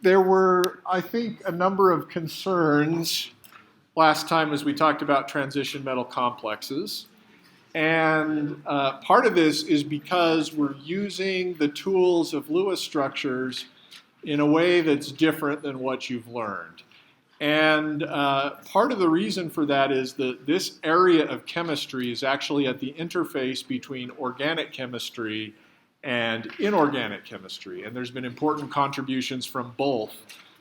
there were, I think, a number of concerns last time as we talked about transition metal complexes. And part of this is because we're using the tools of Lewis structures in a way that's different than what you've learned. And part of the reason for that is that this area of chemistry is actually at the interface between organic chemistry and inorganic chemistry. And there's been important contributions from both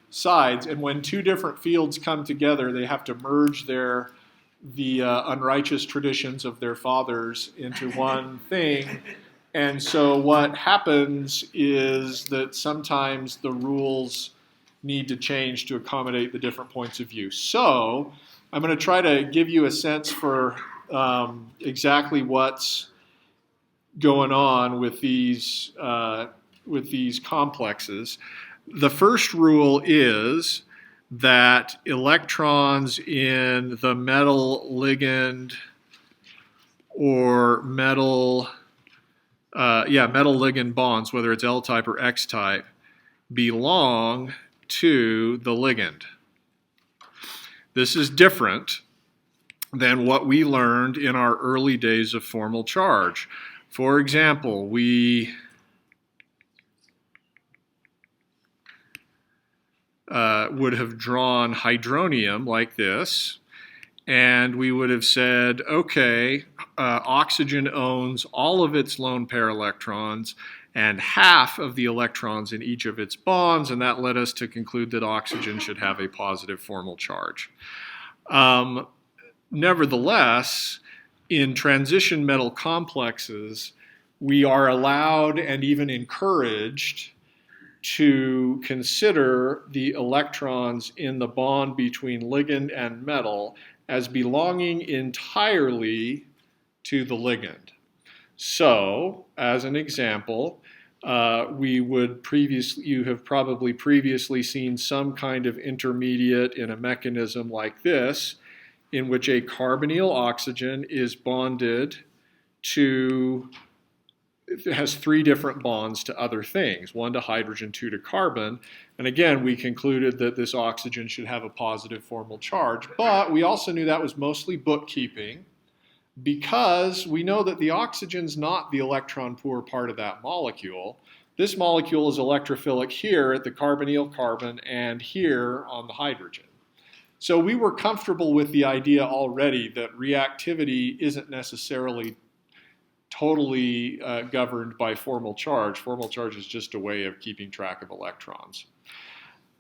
sides. And when two different fields come together, they have to merge the unrighteous traditions of their fathers into one thing. And so what happens is that sometimes the rules need to change to accommodate the different points of view. So I'm going to try to give you a sense for exactly what's going on with these complexes. The first rule is that electrons in the metal ligand or metal ligand bonds, whether it's L-type or X-type, belong to the ligand. This is different than what we learned in our early days of formal charge. For example, we would have drawn hydronium like this, and we would have said, okay, oxygen owns all of its lone pair electrons and half of the electrons in each of its bonds, and that led us to conclude that oxygen should have a positive formal charge. Nevertheless, in transition metal complexes, we are allowed and even encouraged to consider the electrons in the bond between ligand and metal as belonging entirely to the ligand. So, as an example, you have probably previously seen some kind of intermediate in a mechanism like this, in which a carbonyl oxygen is bonded to, it has three different bonds to other things, one to hydrogen, two to carbon. And again, we concluded that this oxygen should have a positive formal charge, but we also knew that was mostly bookkeeping, because we know that the oxygen's not the electron poor part of that molecule. This molecule is electrophilic here at the carbonyl carbon and here on the hydrogen. So we were comfortable with the idea already that reactivity isn't necessarily totally governed by formal charge. Formal charge is just a way of keeping track of electrons.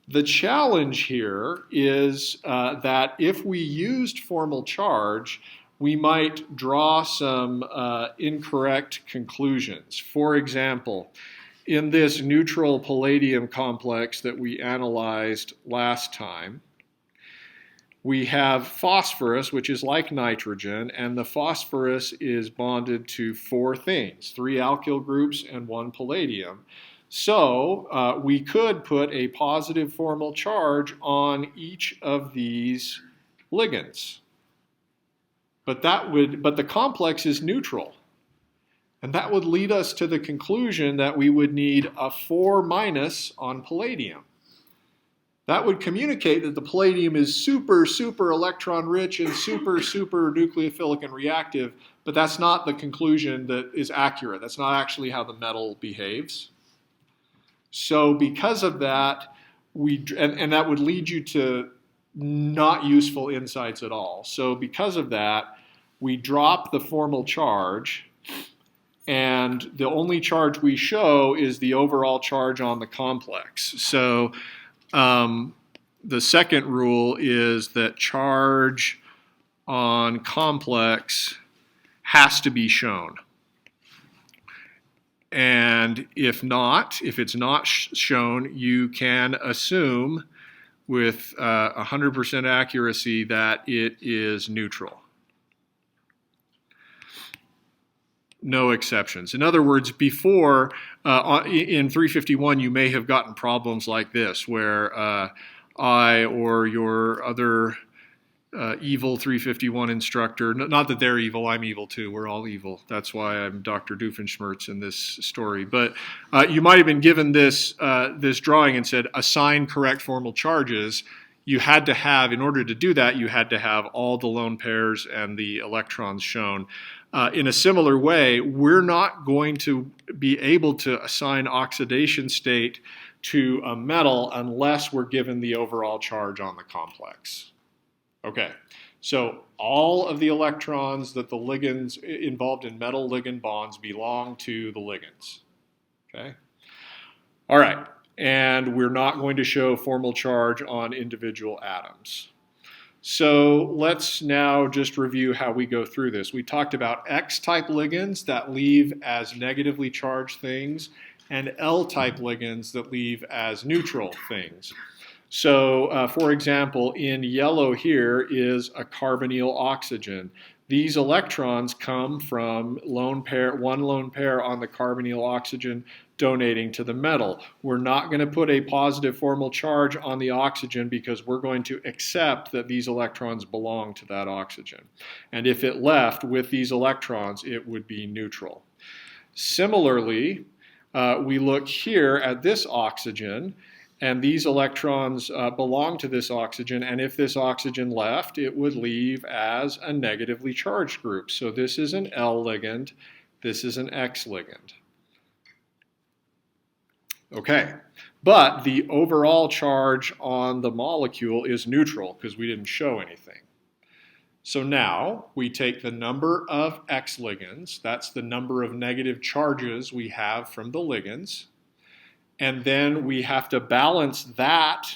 The challenge here is that if we used formal charge, we might draw some incorrect conclusions. For example, in this neutral palladium complex that we analyzed last time, we have phosphorus, which is like nitrogen, and the phosphorus is bonded to four things, 3 alkyl groups and 1 palladium. So we could put a positive formal charge on each of these ligands. But the complex is neutral. And that would lead us to the conclusion that we would need a 4- on palladium. That would communicate that the palladium is super, super electron rich and super, super nucleophilic and reactive, but that's not the conclusion that is accurate. That's not actually how the metal behaves. So because of that, and that would lead you to not useful insights at all. So because of that, we drop the formal charge, and the only charge we show is the overall charge on the complex. So the second rule is that charge on complex has to be shown. And if it's not shown, you can assume with 100% accuracy that it is neutral. No exceptions. In other words, before, in 351, you may have gotten problems like this, where I or your other evil 351 instructor. Not that they're evil, I'm evil too. We're all evil. That's why I'm Dr. Doofenshmirtz in this story. But you might have been given this drawing and said, assign correct formal charges. You had to have, in order to do that, you had to have all the lone pairs and the electrons shown. In a similar way, we're not going to be able to assign oxidation state to a metal unless we're given the overall charge on the complex. Okay, so all of the electrons that the ligands involved in metal ligand bonds belong to the ligands. Okay, all right, and we're not going to show formal charge on individual atoms. So let's now just review how we go through this. We talked about X-type ligands that leave as negatively charged things and L-type ligands that leave as neutral things. So, for example, in yellow here is a carbonyl oxygen. These electrons come from one lone pair on the carbonyl oxygen donating to the metal. We're not going to put a positive formal charge on the oxygen because we're going to accept that these electrons belong to that oxygen. And if it left with these electrons, it would be neutral. Similarly, we look here at this oxygen, and these electrons belong to this oxygen, and if this oxygen left, it would leave as a negatively charged group. So this is an L ligand, this is an X ligand. Okay, but the overall charge on the molecule is neutral because we didn't show anything. So now we take the number of X ligands, that's the number of negative charges we have from the ligands, and then we have to balance that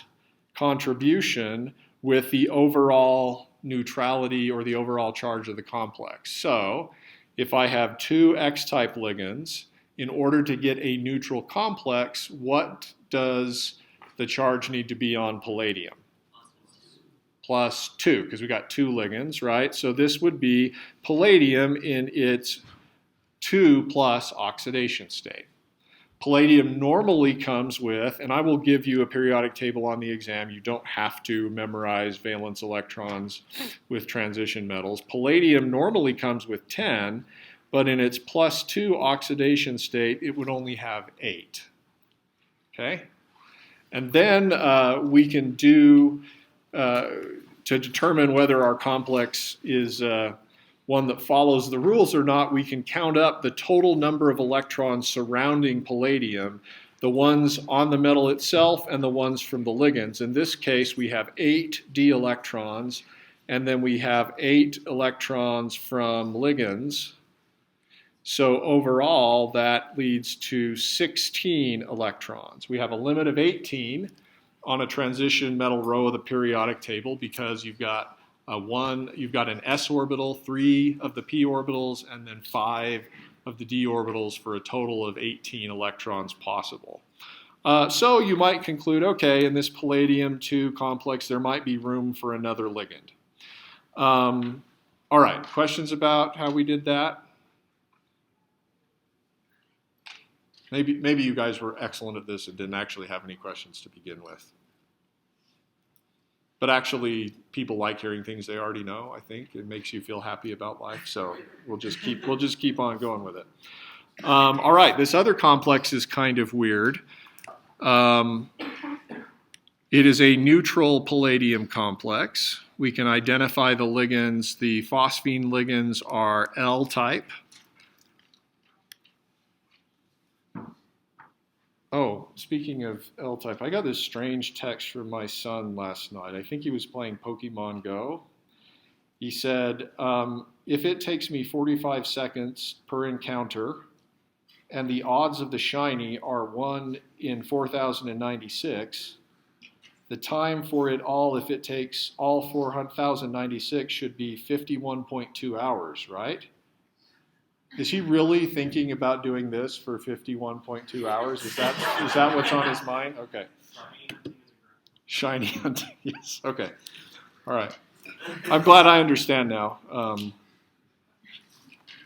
contribution with the overall neutrality or the overall charge of the complex. So if I have two X-type ligands, in order to get a neutral complex, what does the charge need to be on palladium? +2, because we got two ligands, right? So this would be palladium in its 2+ oxidation state. Palladium normally comes with, and I will give you a periodic table on the exam. You don't have to memorize valence electrons with transition metals. Palladium normally comes with 10, but in its +2 oxidation state, it would only have 8. Okay? And then we can do, to determine whether our complex is one that follows the rules or not, we can count up the total number of electrons surrounding palladium, the ones on the metal itself and the ones from the ligands. In this case, we have 8 d electrons, and then we have 8 electrons from ligands. So overall, that leads to 16 electrons. We have a limit of 18 on a transition metal row of the periodic table because you've got an s orbital, 3 of the p orbitals, and then 5 of the d orbitals for a total of 18 electrons possible. So you might conclude, okay, in this palladium-2 complex, there might be room for another ligand. All right, questions about how we did that? Maybe you guys were excellent at this and didn't actually have any questions to begin with. But actually, people like hearing things they already know, I think. It makes you feel happy about life, so we'll just keep on going with it. All right, this other complex is kind of weird. It is a neutral palladium complex. We can identify the ligands. The phosphine ligands are L-type. Oh, speaking of L-type, I got this strange text from my son last night. I think he was playing Pokemon Go. He said, if it takes me 45 seconds per encounter and the odds of the shiny are 1 in 4,096, the time for it all, if it takes all 4,096, should be 51.2 hours, right? Is he really thinking about doing this for 51.2 hours? Is that what's on his mind? Okay. Shiny hunting, yes, okay. All right. I'm glad I understand now.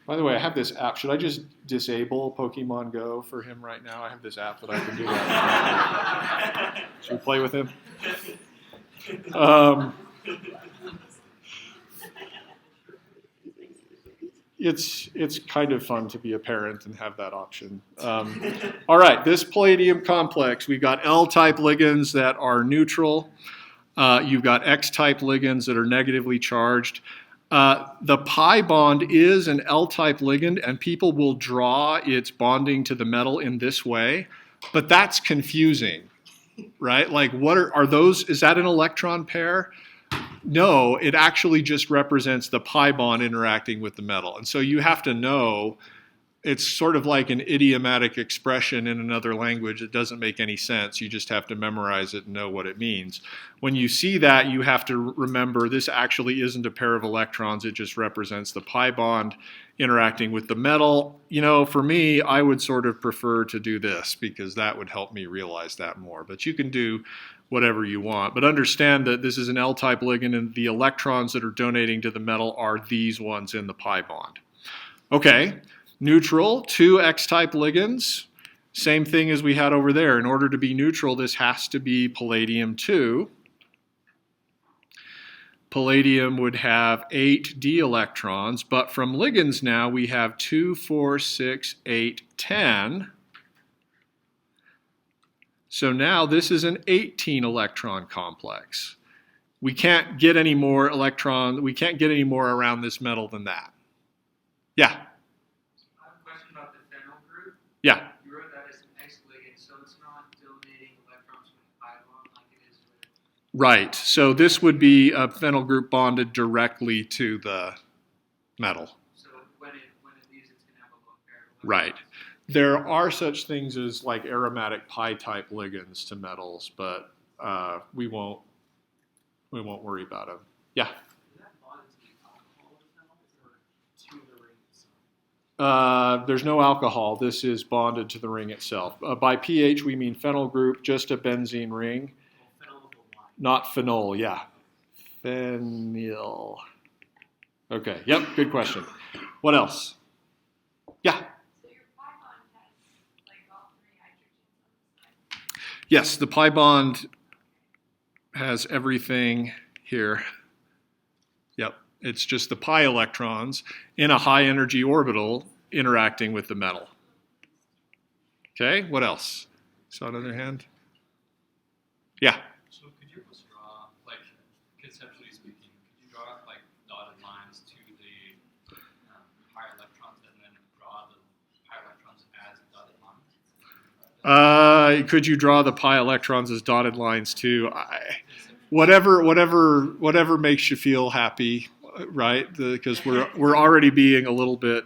By the way, I have this app. Should I just disable Pokemon Go for him right now? I have this app that I can do that. Should we play with him? it's kind of fun to be a parent and have that option. All right, this palladium complex, we've got L-type ligands that are neutral. You've got X-type ligands that are negatively charged. The pi bond is an L-type ligand, and people will draw its bonding to the metal in this way, but that's confusing, right? Like, what are those? Is that an electron pair? No, it actually just represents the pi bond interacting with the metal. And so you have to know, it's sort of like an idiomatic expression in another language. It doesn't make any sense. You just have to memorize it and know what it means. When you see that, you have to remember this actually isn't a pair of electrons. It just represents the pi bond interacting with the metal. You know, for me, I would sort of prefer to do this because that would help me realize that more. But you can do whatever you want. But understand that this is an L-type ligand, and the electrons that are donating to the metal are these ones in the pi bond. Okay, neutral, 2 X-type ligands. Same thing as we had over there. In order to be neutral, this has to be palladium 2. Palladium would have 8 d electrons, but from ligands now we have 2, 4, 6, 8, 10. So now this is an 18 electron complex. We can't get any more we can't get any more around this metal than that. Yeah? I have a question about the phenyl group. Yeah. You wrote that as an X ligand, so it's not donating electrons from the pi bond like it is with... Right. So this would be a phenyl group bonded directly to the metal. So when it leaves, it's going to have a lone pair of electrons. Right. There are such things as like aromatic pi-type ligands to metals, but we won't worry about them. Yeah. Is that bonded to the alcohol of the phenyl or to the ring itself? There's no alcohol. This is bonded to the ring itself. By pH, we mean phenyl group, just a benzene ring. Phenyl with a Y. Not phenol, yeah. Phenyl. Okay, yep, good question. What else? Yeah. Yes, the pi bond has everything here. Yep, it's just the pi electrons in a high energy orbital interacting with the metal. Okay, what else? Saw another hand? Yeah. So could you just draw, like, conceptually speaking, could you draw like dotted lines to the pi electrons and then draw the pi electrons as dotted lines? Could you draw the pi electrons as dotted lines too? Whatever makes you feel happy, right? Because we're already being a little bit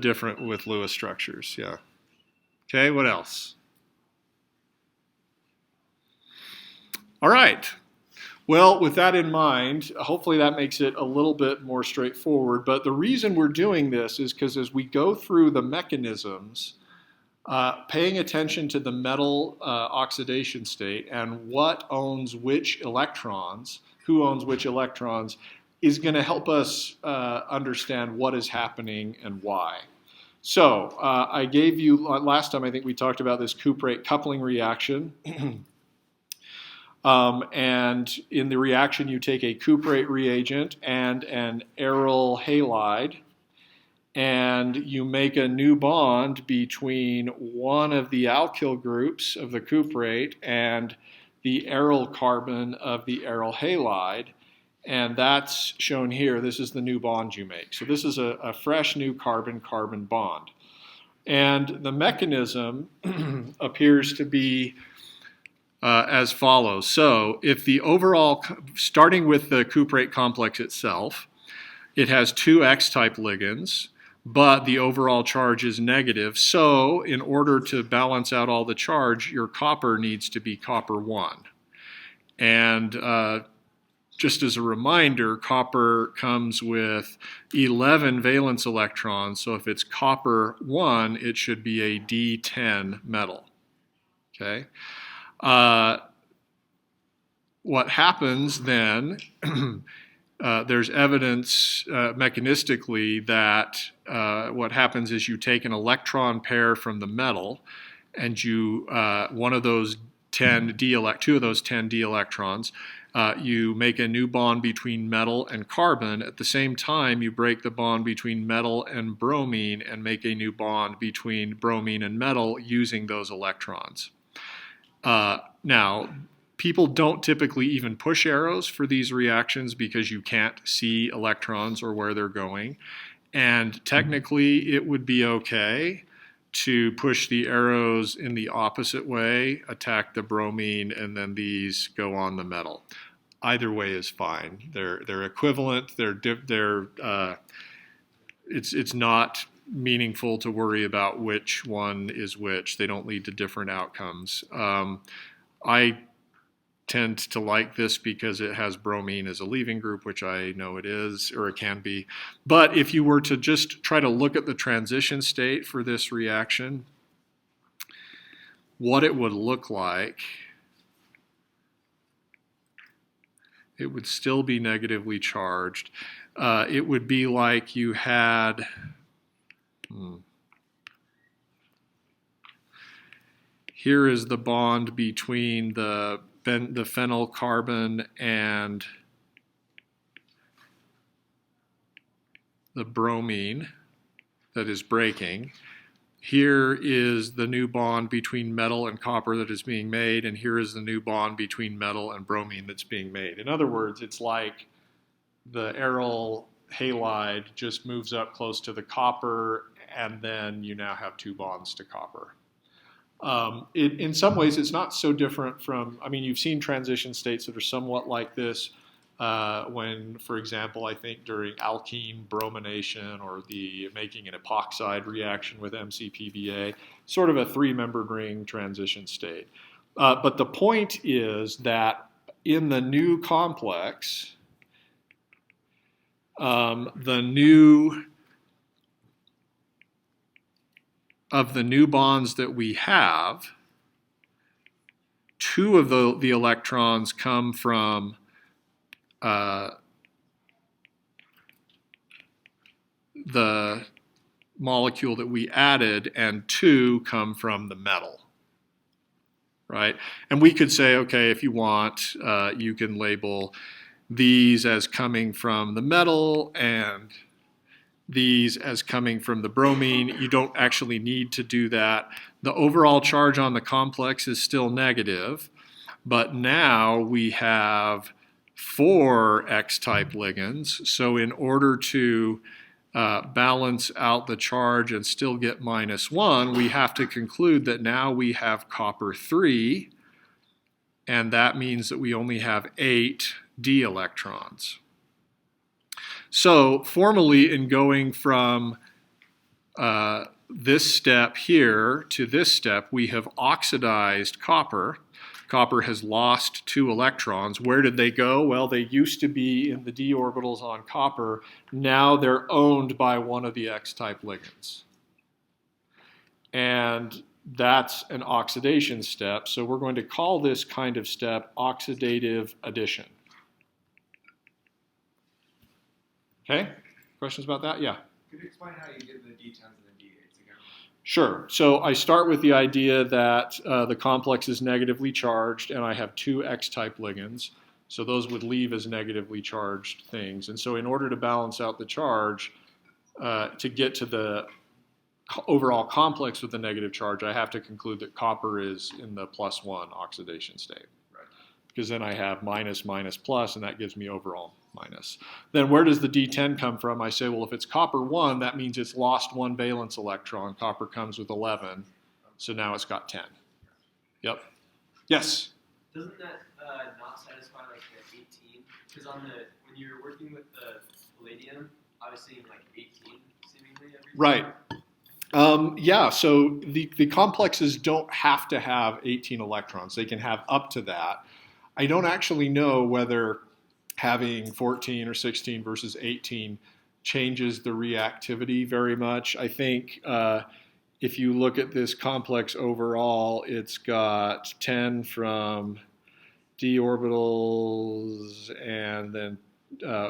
different with Lewis structures. Yeah. Okay. What else? All right. Well, with that in mind, hopefully that makes it a little bit more straightforward. But the reason we're doing this is because as we go through the mechanisms, paying attention to the metal oxidation state and what owns which electrons, who owns which electrons, is going to help us understand what is happening and why. So I gave you, last time I think we talked about this cuprate coupling reaction. And in the reaction you take a cuprate reagent and an aryl halide, and you make a new bond between one of the alkyl groups of the cuprate and the aryl carbon of the aryl halide, and that's shown here. This is the new bond you make. So this is a fresh new carbon-carbon bond. And the mechanism appears to be as follows. So if the overall, starting with the cuprate complex itself, it has 2 X-type ligands, but the overall charge is negative. So in order to balance out all the charge, your copper needs to be copper 1. And just as a reminder, copper comes with 11 valence electrons. So if it's copper 1, it should be a D10 metal. Okay. What happens then, there's evidence mechanistically that what happens is you take an electron pair from the metal and you, two of those 10 d electrons, You make a new bond between metal and carbon. At the same time, you break the bond between metal and bromine and make a new bond between bromine and metal using those electrons. Now, people don't typically even push arrows for these reactions because you can't see electrons or where they're going. And technically, it would be okay to push the arrows in the opposite way, attack the bromine, and then these go on the metal. Either way is fine. They're equivalent. It's not meaningful to worry about which one is which. They don't lead to different outcomes. I tend to like this because it has bromine as a leaving group, which I know it is, or it can be. But if you were to just try to look at the transition state for this reaction, what it would look like, it would still be negatively charged. It would be like you had, here is the bond between the phenyl carbon and the bromine that is breaking. Here is the new bond between metal and copper that is being made, and here is the new bond between metal and bromine that's being made. In other words, it's like the aryl halide just moves up close to the copper, and then you now have two bonds to copper. In some ways, it's not so different from, I mean, you've seen transition states that are somewhat like this when, for example, I think during alkene bromination or the making an epoxide reaction with MCPBA, sort of a three-membered ring transition state. But the point is that in the new complex, of the new bonds that we have, two of the electrons come from the molecule that we added, and two come from the metal, right? And we could say, okay, if you want, you can label these as coming from the metal and these as coming from the bromine. You don't actually need to do that. The overall charge on the complex is still negative, but now we have 4 X-type ligands. So in order to balance out the charge and still get -1, we have to conclude that now we have copper 3, and that means that we only have 8 d electrons. So formally, in going from this step here to this step, we have oxidized copper. Copper has lost 2 electrons. Where did they go? Well, they used to be in the d orbitals on copper. Now they're owned by one of the X-type ligands. And that's an oxidation step. So we're going to call this kind of step oxidative addition. Okay, questions about that? Yeah. Could you explain how you get the D10s and the D8s again? Sure. So I start with the idea that the complex is negatively charged, and I have 2 X-type ligands. So those would leave as negatively charged things. And so in order to balance out the charge, to get to the overall complex with the negative charge, I have to conclude that copper is in the +1 oxidation state. Right. Because then I have minus, minus, plus, and that gives me overall minus. Then where does the D10 come from? I say, well, if it's copper 1, that means it's lost 1 valence electron. Copper comes with 11, so now it's got 10. Yep. Yes? Doesn't that not satisfy like the 18? Because when you're working with the palladium, I was seeing like 18 seemingly every time. Right. Yeah, so the complexes don't have to have 18 electrons. They can have up to that. I don't actually know whether having 14 or 16 versus 18 changes the reactivity very much. I think if you look at this complex overall, it's got 10 from d orbitals and then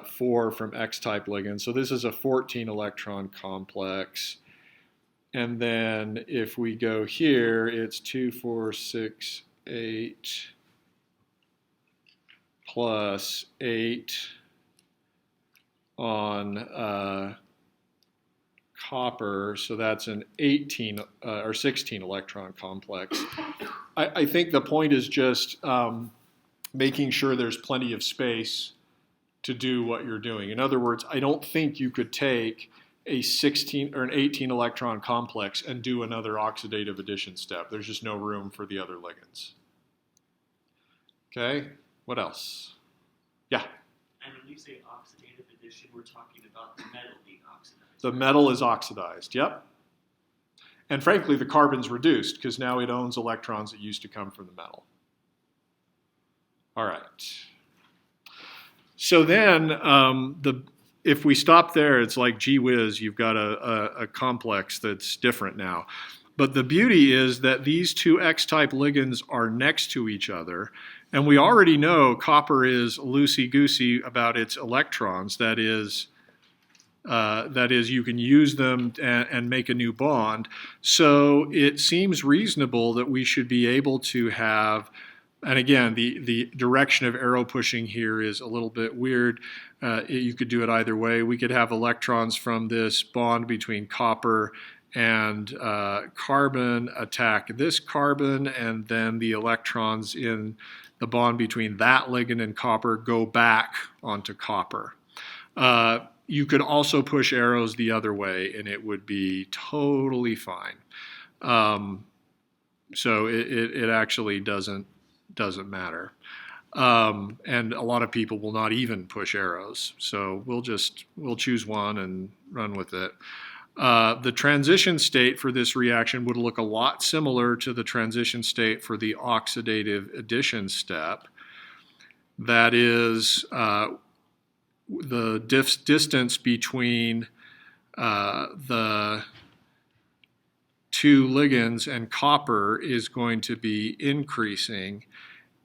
4 from X-type ligands. So this is a 14 electron complex. And then if we go here, it's 2, 4, 6, 8, plus 8 on copper, so that's an 18 or 16 electron complex. I think the point is just making sure there's plenty of space to do what you're doing. In other words, I don't think you could take a 16 or an 18 electron complex and do another oxidative addition step. There's just no room for the other ligands. Okay, what else? Yeah? And when you say oxidative addition, we're talking about the metal being oxidized. The metal is oxidized, yep. And frankly, the carbon's reduced because now it owns electrons that used to come from the metal. All right. So then, if we stop there, it's like, gee whiz, you've got a complex that's different now. But the beauty is that these two X-type ligands are next to each other, and we already know copper is loosey-goosey about its electrons. That is, you can use them and make a new bond. So it seems reasonable that we should be able to have. And again, the direction of arrow pushing here is a little bit weird. You could do it either way. We could have electrons from this bond between copper and carbon attack this carbon, and then the electrons in the bond between that ligand and copper go back onto copper. You could also push arrows the other way, and it would be totally fine. So it actually doesn't matter. And a lot of people will not even push arrows. So we'll choose one and run with it. The transition state for this reaction would look a lot similar to the transition state for the oxidative addition step. That is, the distance between the two ligands and copper is going to be increasing,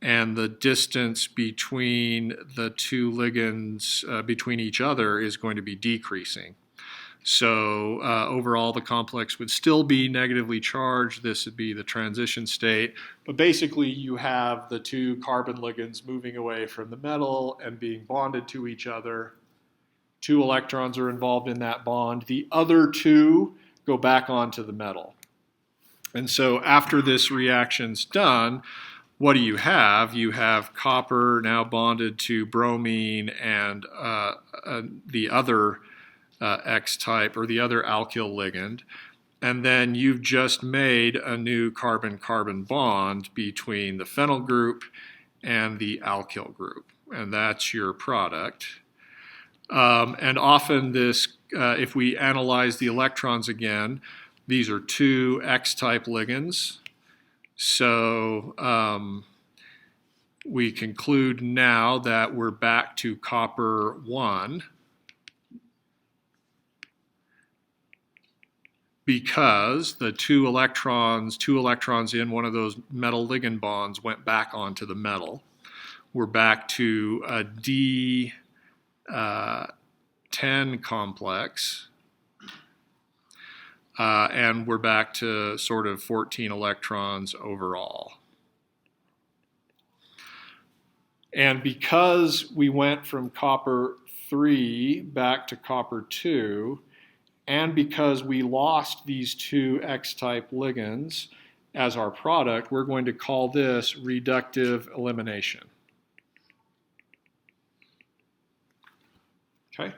and the distance between the two ligands between each other is going to be decreasing. So overall, the complex would still be negatively charged. This would be the transition state. But basically, you have the two carbon ligands moving away from the metal and being bonded to each other. 2 electrons are involved in that bond. The other 2 go back onto the metal. And so after this reaction's done, what do you have? You have copper now bonded to bromine and the other X-type, or the other alkyl ligand, and then you've just made a new carbon-carbon bond between the phenyl group and the alkyl group, and that's your product. And often this, if we analyze the electrons again, these are 2 X-type ligands. So we conclude now that we're back to copper 1, because the two electrons in one of those metal ligand bonds went back onto the metal. We're back to a D10 complex, and we're back to sort of 14 electrons overall. And because we went from copper 3 back to copper 2, and because we lost these 2 X-type ligands as our product, we're going to call this reductive elimination. Okay?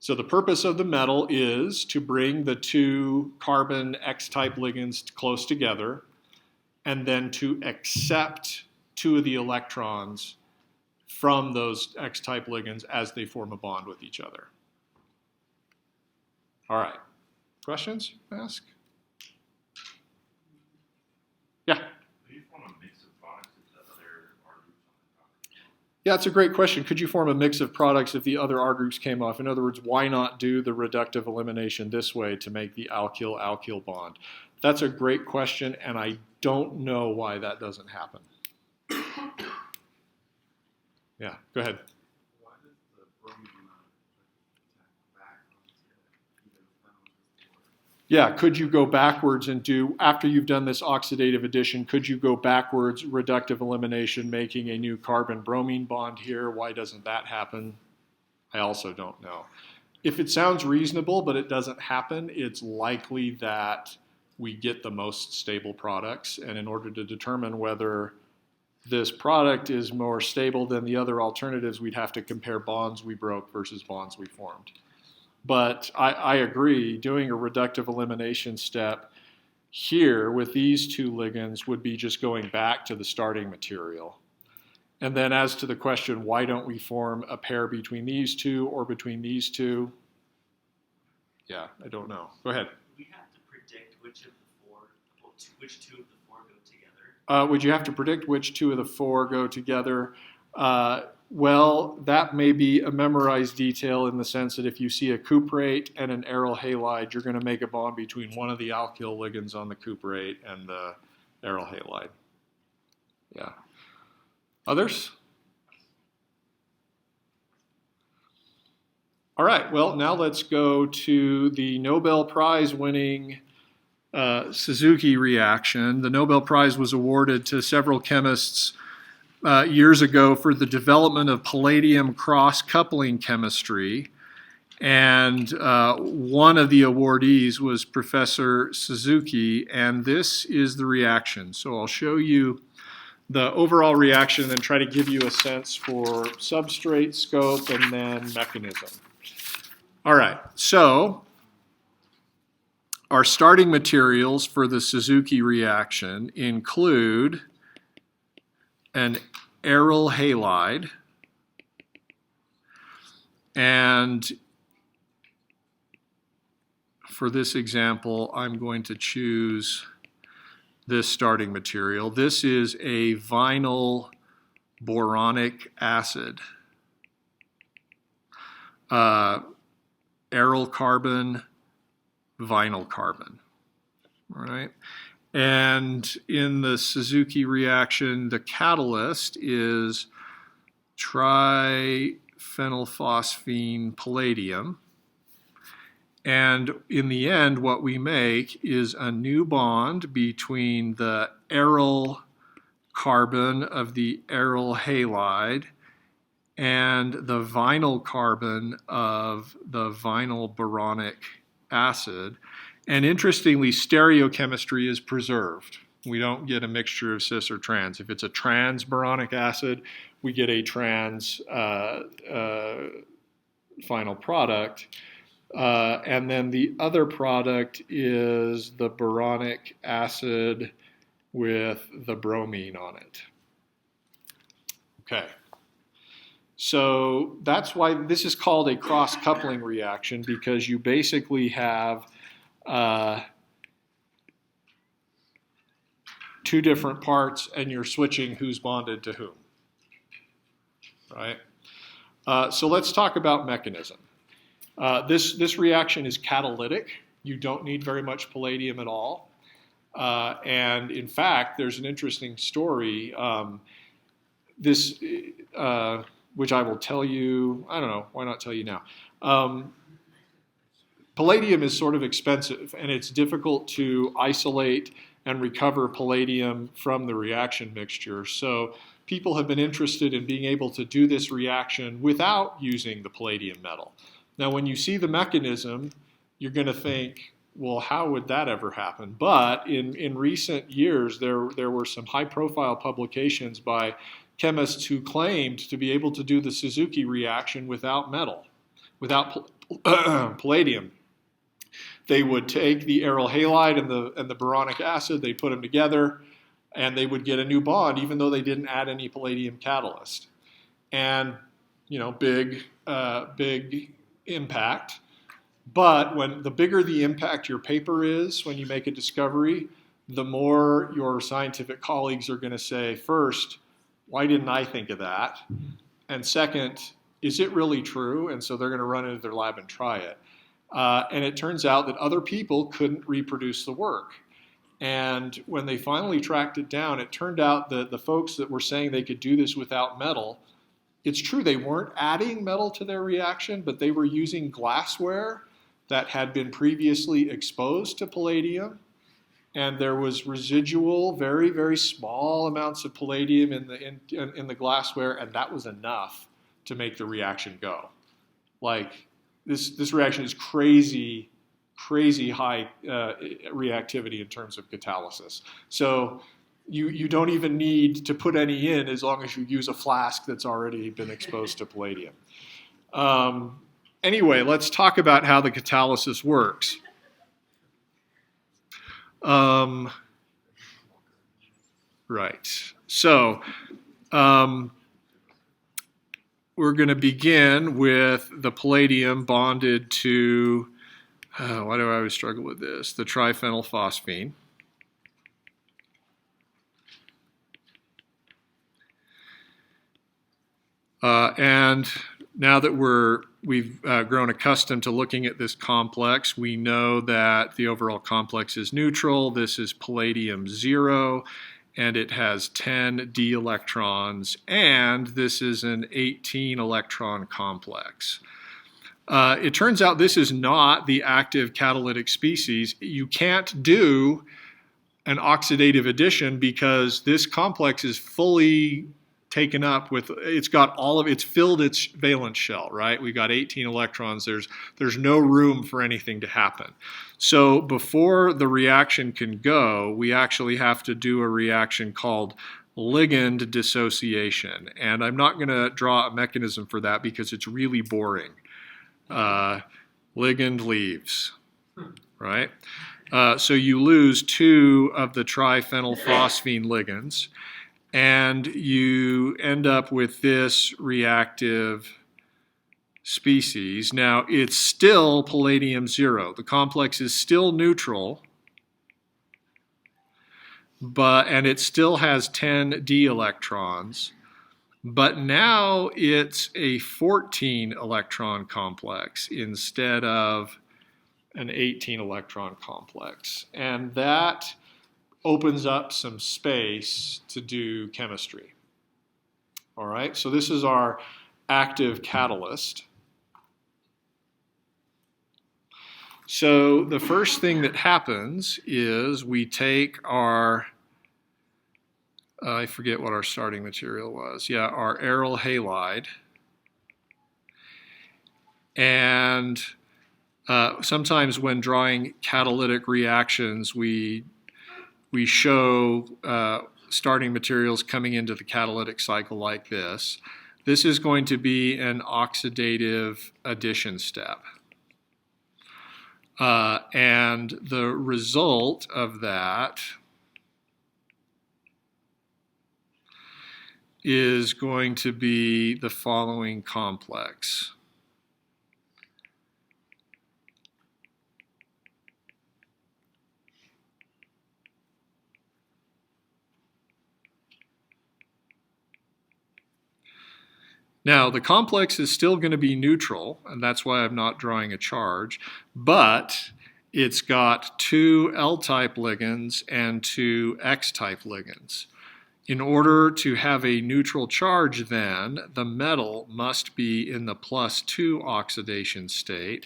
So the purpose of the metal is to bring the 2 carbon X-type ligands close together, and then to accept 2 of the electrons from those X-type ligands as they form a bond with each other. All right. Questions? Ask. Yeah. Do you form a mix of products if the other R groups on the top? Yeah, it's a great question. Could you form a mix of products if the other R groups came off? In other words, why not do the reductive elimination this way to make the alkyl-alkyl bond? That's a great question, and I don't know why that doesn't happen. Yeah, go ahead. Why does the bromine attack back onto either the phenyl or Yeah, could you go backwards and do, after you've done this oxidative addition, could you go backwards, reductive elimination, making a new carbon-bromine bond here? Why doesn't that happen? I also don't know. If it sounds reasonable, but it doesn't happen, it's likely that we get the most stable products. And in order to determine whether this product is more stable than the other alternatives, we'd have to compare bonds we broke versus bonds we formed. But I agree, doing a reductive elimination step here with these two ligands would be just going back to the starting material. And then as to the question, why don't we form a pair between these two or between these two? Yeah, I don't know. Go ahead. We have to predict which two of the four go together. Would you have to predict which two of the four go together? Well, that may be a memorized detail in the sense that if you see a cuprate and an aryl halide, you're going to make a bond between one of the alkyl ligands on the cuprate and the aryl halide. Yeah. Others? All right, well, now let's go to the Nobel Prize winning Suzuki reaction. The Nobel Prize was awarded to several chemists years ago for the development of palladium cross-coupling chemistry. And one of the awardees was Professor Suzuki, and this is the reaction. So I'll show you the overall reaction and try to give you a sense for substrate scope and then mechanism. All right, so our starting materials for the Suzuki reaction include an aryl halide, and for this example, I'm going to choose this starting material. This is a vinyl boronic acid. Aryl carbon, vinyl carbon. All right. And in the Suzuki reaction, the catalyst is triphenylphosphine palladium. And in the end, what we make is a new bond between the aryl carbon of the aryl halide and the vinyl carbon of the vinyl boronic acid. And interestingly, stereochemistry is preserved. We don't get a mixture of cis or trans. If it's a trans boronic acid, we get a trans final product. And then the other product is the boronic acid with the bromine on it. Okay. So that's why this is called a cross-coupling reaction, because you basically have two different parts and you're switching who's bonded to whom, right? So let's talk about mechanism. This reaction is catalytic. You don't need very much palladium at all. And in fact, there's an interesting story. Which I will tell you, I don't know, why not tell you now? Palladium is sort of expensive, and it's difficult to isolate and recover palladium from the reaction mixture. So people have been interested in being able to do this reaction without using the palladium metal. Now, when you see the mechanism, you're going to think, well, how would that ever happen? But in recent years, there were some high-profile publications by chemists who claimed to be able to do the Suzuki reaction without metal, without palladium. They would take the aryl halide and the boronic acid, they'd put them together, and they would get a new bond, even though they didn't add any palladium catalyst. And, you know, big impact. But when the bigger the impact your paper is when you make a discovery, the more your scientific colleagues are going to say, first, why didn't I think of that? And second, is it really true? And so they're going to run into their lab and try it. And it turns out that other people couldn't reproduce the work. And when they finally tracked it down, it turned out that the folks that were saying they could do this without metal, it's true they weren't adding metal to their reaction, but they were using glassware that had been previously exposed to palladium, and there was residual, very, very small amounts of palladium in the glassware, and that was enough to make the reaction go. Like, this reaction is crazy high reactivity in terms of catalysis. So you don't even need to put any in as long as you use a flask that's already been exposed to palladium. Anyway, let's talk about how the catalysis works. Right. So we're going to begin with the palladium bonded to, why do I always struggle with this? The triphenylphosphine. And now that we've grown accustomed to looking at this complex, we know that the overall complex is neutral. This is palladium 0, and it has 10 d electrons, and this is an 18 electron complex. It turns out this is not the active catalytic species. You can't do an oxidative addition because this complex is fully taken up with, it's filled its valence shell, right? We got 18 electrons. There's no room for anything to happen. So before the reaction can go, we actually have to do a reaction called ligand dissociation. And I'm not going to draw a mechanism for that because it's really boring. Ligand leaves, right? So you lose 2 of the triphenylphosphine ligands, and you end up with this reactive species. Now, it's still palladium 0. The complex is still neutral, and it still has 10 d electrons, but now it's a 14 electron complex instead of an 18 electron complex. And that opens up some space to do chemistry. All right, so this is our active catalyst. So the first thing that happens is we take our, I forget what our starting material was. Yeah, our aryl halide. And sometimes when drawing catalytic reactions, we show starting materials coming into the catalytic cycle like this. This is going to be an oxidative addition step. And the result of that is going to be the following complex. Now, the complex is still going to be neutral, and that's why I'm not drawing a charge, but it's got 2 L-type ligands and 2 X-type ligands. In order to have a neutral charge, then, the metal must be in the +2 oxidation state.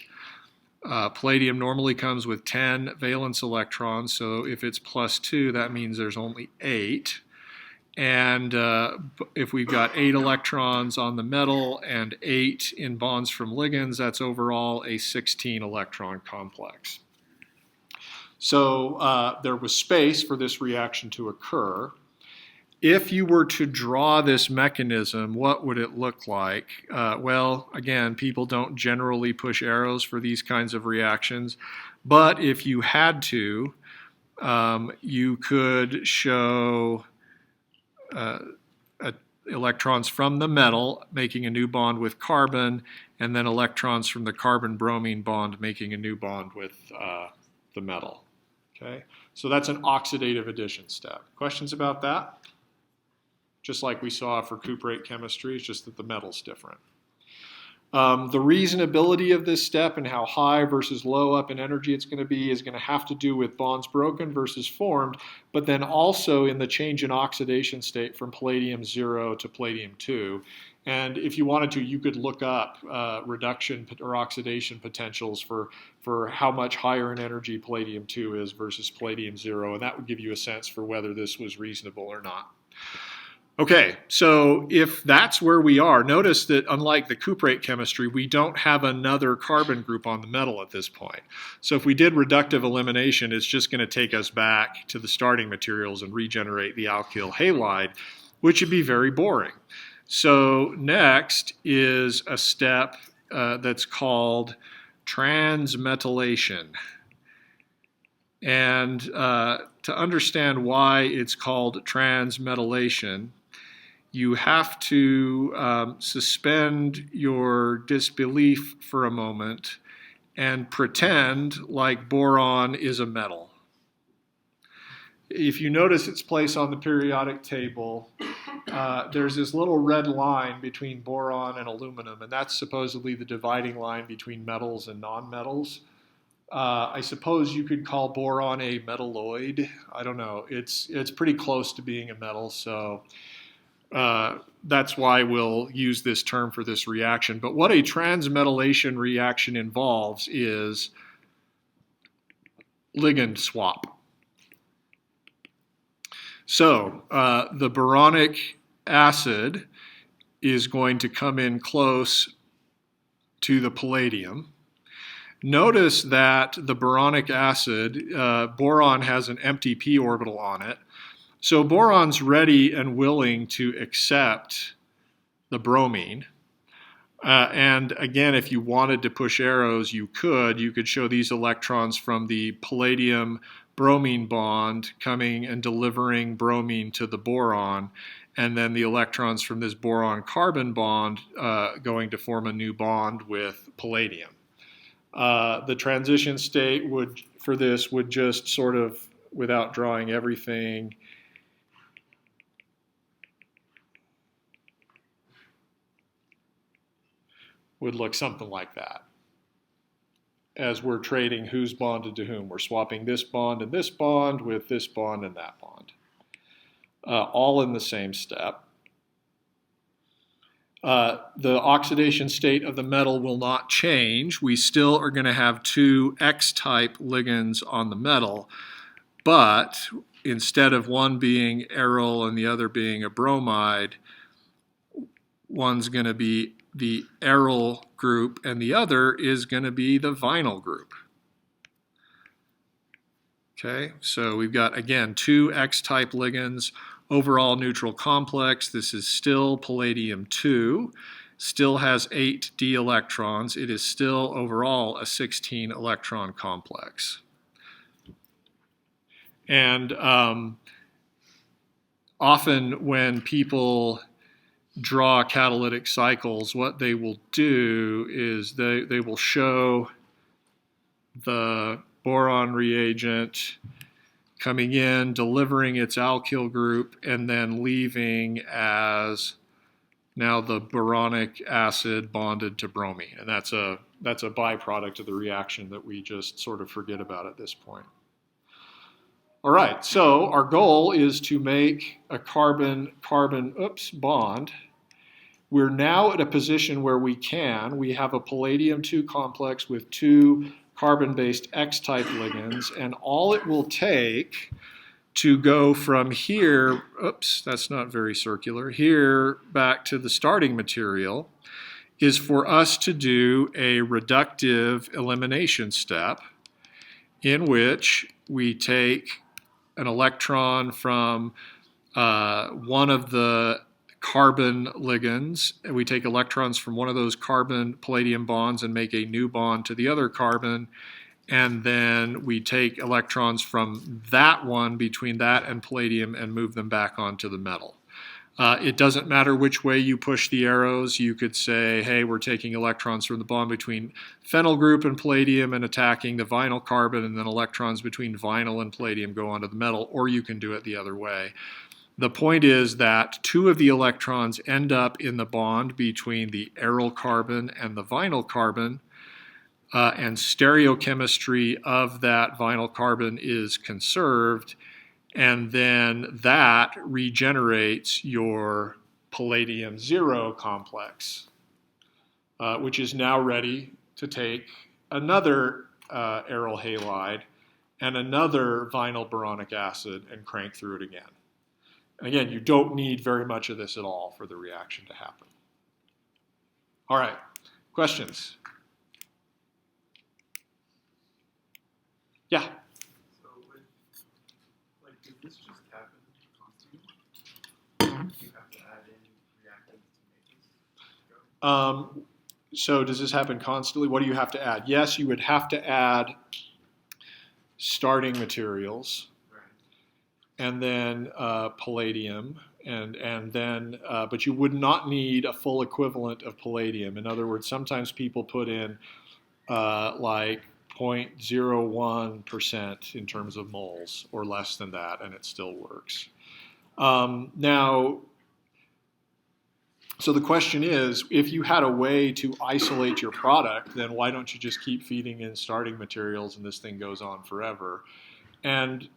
Palladium normally comes with 10 valence electrons, so if it's +2, that means there's only 8. And if we've got 8 electrons on the metal and 8 in bonds from ligands, that's overall a 16 electron complex. So there was space for this reaction to occur. If you were to draw this mechanism, what would it look like? Well, again, people don't generally push arrows for these kinds of reactions, but if you had to, you could show electrons from the metal making a new bond with carbon, and then electrons from the carbon-bromine bond making a new bond with the metal. Okay, so that's an oxidative addition step. Questions about that? Just like we saw for cuprate chemistry, it's just that the metal's different. The reasonability of this step and how high versus low up in energy it's going to be is going to have to do with bonds broken versus formed, but then also in the change in oxidation state from palladium 0 to palladium 2. And if you wanted to, you could look up reduction or oxidation potentials for how much higher in energy palladium-2 is versus palladium-0, and that would give you a sense for whether this was reasonable or not. Okay, so if that's where we are, notice that unlike the cuprate chemistry, we don't have another carbon group on the metal at this point. So if we did reductive elimination, it's just going to take us back to the starting materials and regenerate the alkyl halide, which would be very boring. So next is a step that's called transmetylation. And to understand why it's called transmetylation, you have to suspend your disbelief for a moment and pretend like boron is a metal. If you notice its place on the periodic table, there's this little red line between boron and aluminum, and that's supposedly the dividing line between metals and nonmetals. I suppose you could call boron a metalloid. I don't know. It's pretty close to being a metal, so that's why we'll use this term for this reaction. But what a transmetylation reaction involves is ligand swap. So the boronic acid is going to come in close to the palladium. Notice that the boronic acid, boron has an empty p orbital on it. So boron's ready and willing to accept the bromine. And again, if you wanted to push arrows, you could show these electrons from the palladium bromine bond coming and delivering bromine to the boron, and then the electrons from this boron-carbon bond going to form a new bond with palladium. The transition state for this would just sort of, without drawing everything, would look something like that. As we're trading who's bonded to whom. We're swapping this bond and this bond with this bond and that bond. All in the same step. The oxidation state of the metal will not change. We still are going to have two X-type ligands on the metal, but instead of one being aryl and the other being a bromide, one's going to be the aryl group and the other is going to be the vinyl group. Okay, so we've got, again, two X-type ligands, overall neutral complex. This is still palladium-2, still has 8 d electrons. It is still overall a 16 electron complex. And often when people draw catalytic cycles, what they will do is they will show the boron reagent coming in, delivering its alkyl group, and then leaving as now the boronic acid bonded to bromine. And that's a byproduct of the reaction that we just sort of forget about at this point. All right, so our goal is to make a carbon-carbon bond. We're now at a position where we have a palladium-2 complex with two carbon-based X-type ligands, and all it will take to go from here, that's not very circular, here back to the starting material, is for us to do a reductive elimination step in which we take an electron from one of the carbon ligands, and we take electrons from one of those carbon palladium bonds and make a new bond to the other carbon, and then we take electrons from that one between that and palladium and move them back onto the metal. It doesn't matter which way you push the arrows. You could say, hey, we're taking electrons from the bond between phenyl group and palladium and attacking the vinyl carbon, and then electrons between vinyl and palladium go onto the metal, or you can do it the other way. The point is that two of the electrons end up in the bond between the aryl carbon and the vinyl carbon, and stereochemistry of that vinyl carbon is conserved, and then that regenerates your Palladium 0 complex, which is now ready to take another aryl halide and another vinyl boronic acid and crank through it again. And again, you don't need very much of this at all for the reaction to happen. All right, questions? Yeah? So does this just happen constantly? Do you have to add in reactants to make this go? So does this happen constantly? What do you have to add? Yes, you would have to add starting materials, Right. and then palladium, and then, but you would not need a full equivalent of palladium. In other words, sometimes people put in like 0.01% in terms of moles or less than that, and it still works. Now, so the question is, if you had a way to isolate your product, then why don't you just keep feeding in starting materials and this thing goes on forever? And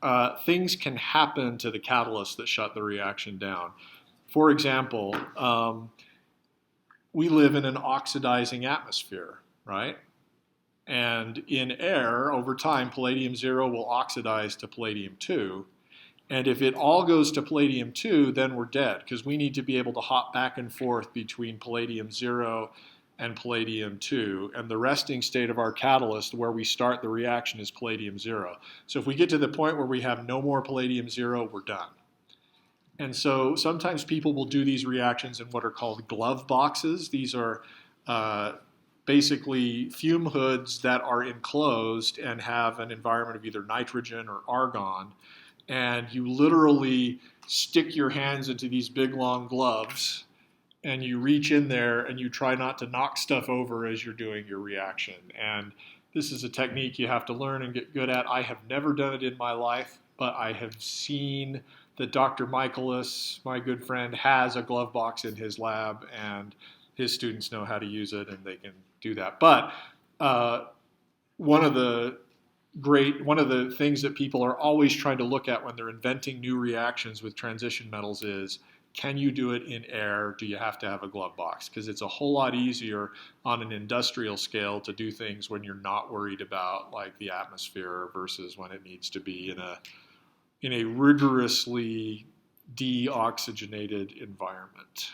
things can happen to the catalyst that shut the reaction down. For example, we live in an oxidizing atmosphere, right? And in air, over time, palladium 0 will oxidize to palladium 2. And if it all goes to palladium 2, then we're dead, because we need to be able to hop back and forth between palladium 0 and palladium 2. And the resting state of our catalyst, where we start the reaction, is palladium 0. So if we get to the point where we have no more palladium 0, we're done. And so sometimes people will do these reactions in what are called glove boxes. These are basically fume hoods that are enclosed and have an environment of either nitrogen or argon. And you literally stick your hands into these big long gloves and you reach in there and you try not to knock stuff over as you're doing your reaction. And this is a technique you have to learn and get good at. I have never done it in my life, but I have seen that Dr. Michaelis, my good friend, has a glove box in his lab, and his students know how to use it and they can do that. But one of the things that people are always trying to look at when they're inventing new reactions with transition metals is, can you do it in air? Do you have to have a glove box? Because it's a whole lot easier on an industrial scale to do things when you're not worried about like the atmosphere versus when it needs to be in a rigorously deoxygenated environment.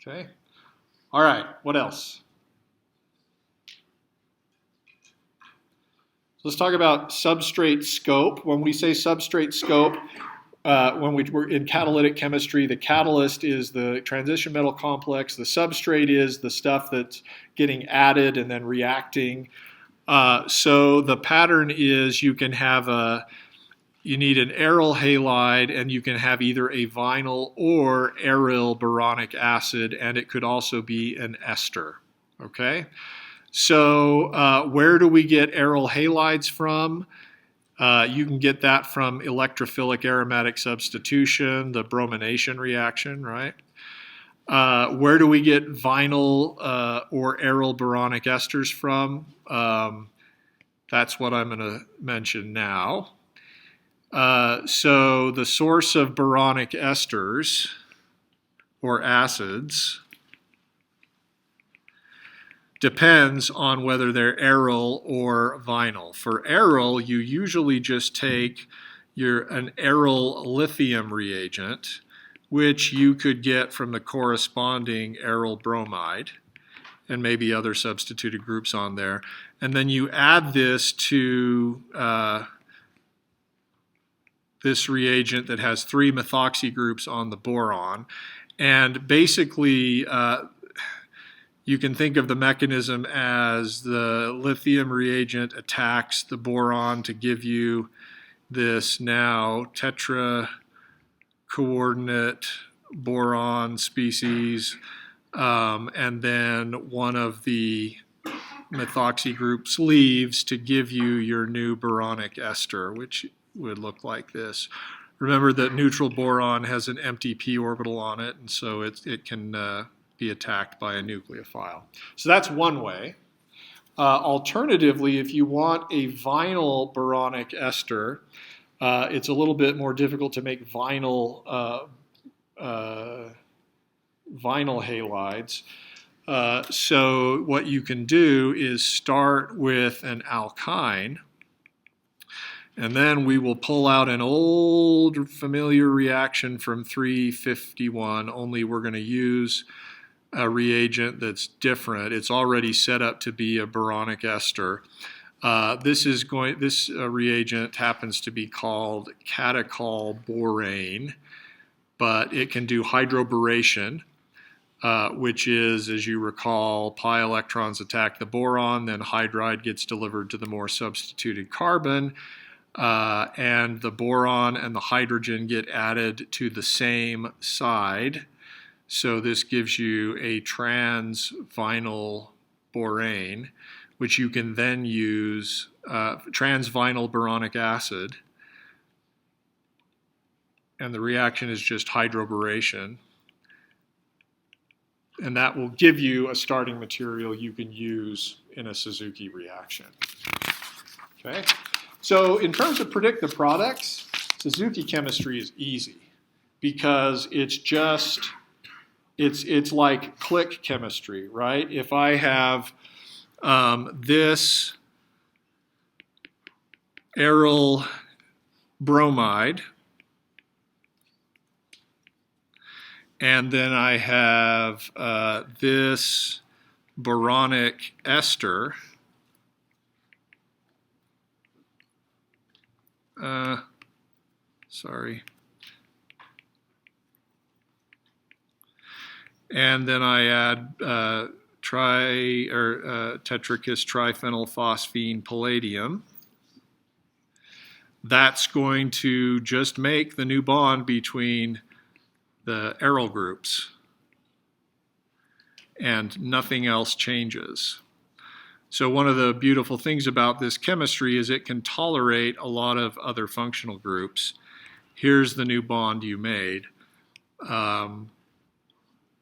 Okay? All right, what else? Let's talk about substrate scope. When we say substrate scope, when we're in catalytic chemistry, the catalyst is the transition metal complex. The substrate is the stuff that's getting added and then reacting. So the pattern is you can have you need an aryl halide, and you can have either a vinyl or aryl boronic acid, and it could also be an ester. Okay? So where do we get aryl halides from? You can get that from electrophilic aromatic substitution, the bromination reaction, right? Where do we get vinyl or aryl boronic esters from? That's what I'm going to mention now. So the source of boronic esters or acids depends on whether they're aryl or vinyl. For aryl, you usually just take an aryl lithium reagent, which you could get from the corresponding aryl bromide, and maybe other substituted groups on there. And then you add this to this reagent that has 3 methoxy groups on the boron. And basically, you can think of the mechanism as the lithium reagent attacks the boron to give you this now tetra-coordinate boron species, and then one of the methoxy groups leaves to give you your new boronic ester, which would look like this. Remember that neutral boron has an empty p orbital on it, and so it can be attacked by a nucleophile. So that's one way. Alternatively, if you want a vinyl boronic ester, it's a little bit more difficult to make vinyl vinyl halides. So what you can do is start with an alkyne, and then we will pull out an old familiar reaction from 351, only we're going to use a reagent that's different. It's already set up to be a boronic ester. This reagent happens to be called catechol borane, but it can do hydroboration, which is, as you recall, pi electrons attack the boron, then hydride gets delivered to the more substituted carbon, and the boron and the hydrogen get added to the same side. So this gives you a trans-vinyl borane, which you can then use trans-vinyl boronic acid, and the reaction is just hydroboration. And that will give you a starting material you can use in a Suzuki reaction. Okay? So in terms of predictive products, Suzuki chemistry is easy because it's like click chemistry, right? If I have this aryl bromide, and then I have this boronic ester. Sorry. And then I add tetrakis triphenylphosphine palladium. That's going to just make the new bond between the aryl groups, and nothing else changes. So one of the beautiful things about this chemistry is it can tolerate a lot of other functional groups. Here's the new bond you made.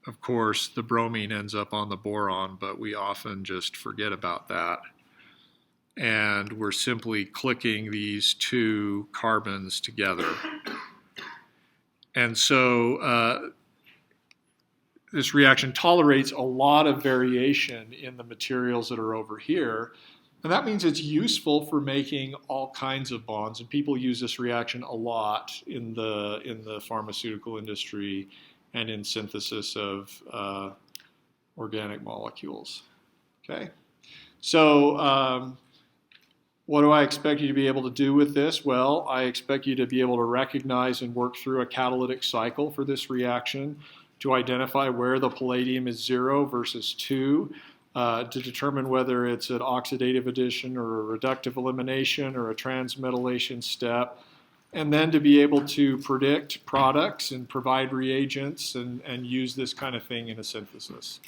Of course, the bromine ends up on the boron, but we often just forget about that. And we're simply clicking these two carbons together. And so this reaction tolerates a lot of variation in the materials that are over here. And that means it's useful for making all kinds of bonds. And people use this reaction a lot in the pharmaceutical industry and in synthesis of organic molecules. Okay? So what do I expect you to be able to do with this? Well, I expect you to be able to recognize and work through a catalytic cycle for this reaction to identify where the palladium is 0 versus 2, to determine whether it's an oxidative addition or a reductive elimination or a transmetylation step, and then to be able to predict products and provide reagents and use this kind of thing in a synthesis.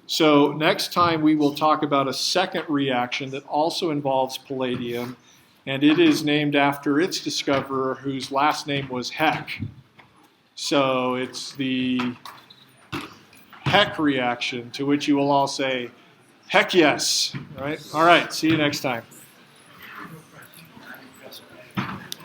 So next time we will talk about a second reaction that also involves palladium, and it is named after its discoverer, whose last name was Heck. So it's the Heck reaction, to which you will all say, heck yes. All right, see you next time.